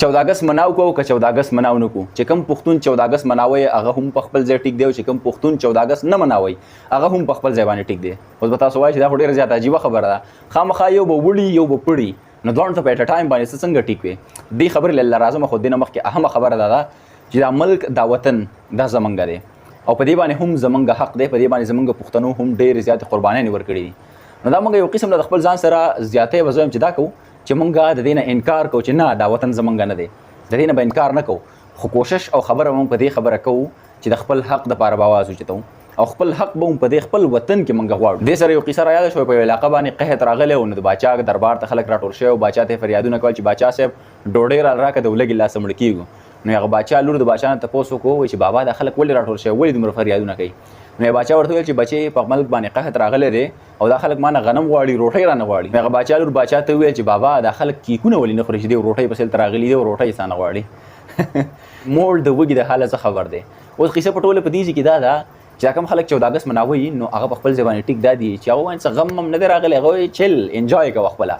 14 اگست مناو کو که 14 اگست مناو نه کو چې کوم پښتون 14 اگست مناوي هغه هم په خپل ځای ټیک دی او چې کوم پښتون 14 اگست نه مناوي هغه هم په خپل ځای باندې ټیک دی. اوس به تاسو وایئ چې دا خو ډېره زیاته عجیبه خبره ده. خامخا یو به وړي یو به پړي نو دواړو ته په اټ ټایم باندې څنګه ټیک وي. دې خبرې له لازمه خو دې نه مخکې اهمه خبره ده چې دا ملک دا وطن دا زمونږ دی او په دې باندې هم زمونږ حق دی. په دې باندې زمونږ پښتنو هم ډېرې زیاتې قربانیانې ورکړي دي. نو دا موږ یو قسم د خپل ځان سره زیاتې وزویم چې دا کوو چې موږ د دې نه انکار کوو چې نه دا وطن زمونږ نه دی. د دې نه به انکار نه کوو خو کوشش او خبره موږ په دې خبره کوو چې د خپل حق دپاره به اواز اوچتوو او خپل حق به هم په دې خپل وطن کې موږ غواړو. دې سره یو قصه را یاده شوه. په یو علاقه باندې قحط راغلی و نو د باچا دربار ته خلک راټول شوي او باچا ته فریادونه کول چې باچا صاحب ډوډۍ راکړه د ولږې لاسه مړه کېږو. نو هغه باچا لور د باچا نه تپوس وکړو چې بابا دا خلک ولې راټول شوي ولې دومره فریادونه کوي. نو باچا ورته ویل چې بچې په ملک باندې قحط راغلی دی او دا خلک ما نه غنم غواړي روټۍ رانه غواړي. هغه باچا لور باچا ته وویل چې بابا دا خلک کیکونه ولې نه خوري چې دی روټۍ پسې دلته راغلي دي او روټۍ یې څانه غواړي. مور د وږي د حاله څه خبر دی. اوس قصه په ټوله په دې کې دا ده چې کوم خلک 14 اگست مناوي نو هغه په خپل ځای باندې ټیک دا دي چې هغه وایي څه غم هم نه دی راغلی هغه چل انجوای کوه خپله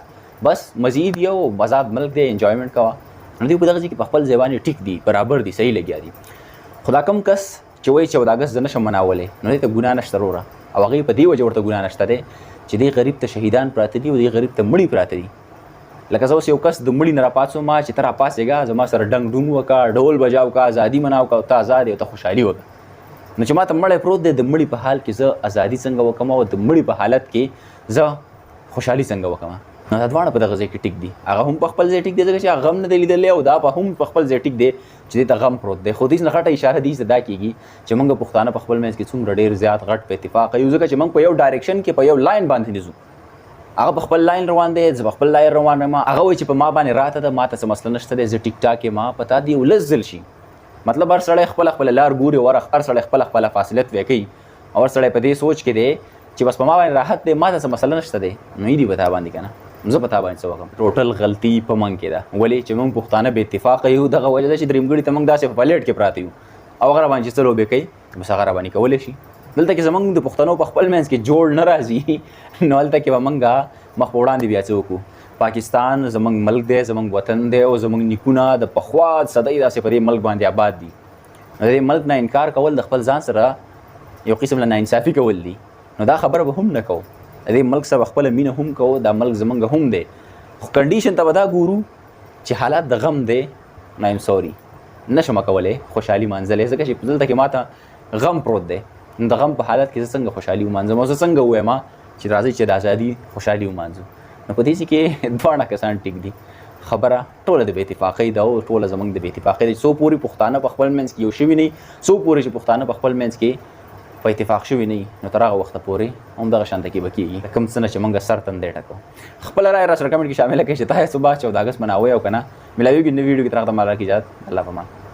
بس مزید یو آزاد ملک دی انجوایمنټ کوه. نو دوی په دغه ځای کې په خپل ځای باندې ټیک دي برابر دي صحیح لګیا دي. خو دا کوم کس چې وایي 14 اگست زه نشم مناولی نو دې ته ګناه نشته وروره او هغې په دې وجه ورته ګناه نشته دی چې دې غریب ته شهیدان پراته دي او دې غریب ته مړي پراته دي. لکه زه اوس یو کس د مړي نه راپاڅوم چې ته راپاڅېږه زما سره ډنګ ډونګ وکړه ډول بجاو وکړه ازادي مناو وکړه ته ازاد یې او ته خوشحالي وکړه. نو چې ما ته مړی پروت دی د مړي په حال کې زه ازادي څنګه وکړم او د مړي په حالت کې زه خوشحالي څنګه وکړم. نو دا دواړه په دغه ځای کې ټیک دي. هغه هم په خپل ځای ټیک دی ځکه چې هغه غم نه دی لیدلی او دا هم په خپل ځای ټیک دی چې دې ته غم پروت دی. خو دې نه غټه اشاره دې ته دا کېږي چې موږ پښتانه په خپل منځ کې څومره ډېر زیات غټ په اتفاق یو ځکه چې موږ په یو ډایرکشن کې په یو لاین باندې نه ځو. هغه په خپل لاین روان دی زه په خپل لاین روان یم. هغه وایي چې په ما باندې راته ده ما ته څه مسله نشته دی زه ټیک ټاک یم په تا دې یو لس ځل شي. مطلب هر سړی خپله خپله لار ګوري او هر سړی خپله خپله فاصلت وی کوي او هر سړی په دې سوچ کې دی چې بس په ما باندې راحت دی ما ته څه مسله نشته دی نو یې دي په تا باندې که نه زه په تا باندې څه وکړم. ټوټل غلطي په موږ کې ده. ولې چې موږ پښتانه بې اتفاقه یو دغه وجه ده چې درېمګړي ته موږ داسې په پلیټ کې پراته یو او هغه راباندې چې څه لوبې کوي بس هغه راباندې کولی شي. دلته کې زموږ د پښتنو په خپل منځ کې جوړ نه راځي نو هلته کې به موږ مخ په وړاندې بیا څه وکړو. پاکستان زموږ ملک دی زموږ وطن دی او زموږ نیکونه د پخوا صدۍ داسې په دې ملک باندې آباد دي. د دې ملک نه انکار کول د خپل ځان سره یو قسم له ناانصافي کول دي. نو دا خبره به هم نه کوو. د دې ملک سره خپله مینه هم کوو دا ملک زموږ هم دی. خو کنډیشن ته به دا ګورو چې حالات د غم دی نو ایم سوري نشم کولی خوشحالي مانځلی ځکه چې دلته کې ما ته غم پروت دی. نو د غم په حالت کې زه څنګه خوشحالي ومانځم او زه څنګه ووایم چې راځئ چې د ازادي خوشحالي ومانځو. نو په دې کې دواړه کسان ټیک دي. خبره ټوله د بې اتفاقۍ ده او ټوله زموږ د بې اتفاقۍ ده. څو پورې پښتانه په خپل منځ کې یو شوي نه څو پورې چې پښتانه په خپل منځ کې په اتفاق شوي نه نو تر هغه وخته پورې همدغه شانته کې به کېږي کوم څه نه چې موږ سر تندی ټکو. خپله رایه راسره کمنټ کې شامله کړئ چې تاسو به 14 اګست مناوئ او که نه. ملاویږو نوي ویډیو کې تر هغه ته مال راکړي اجازت. الله پامان.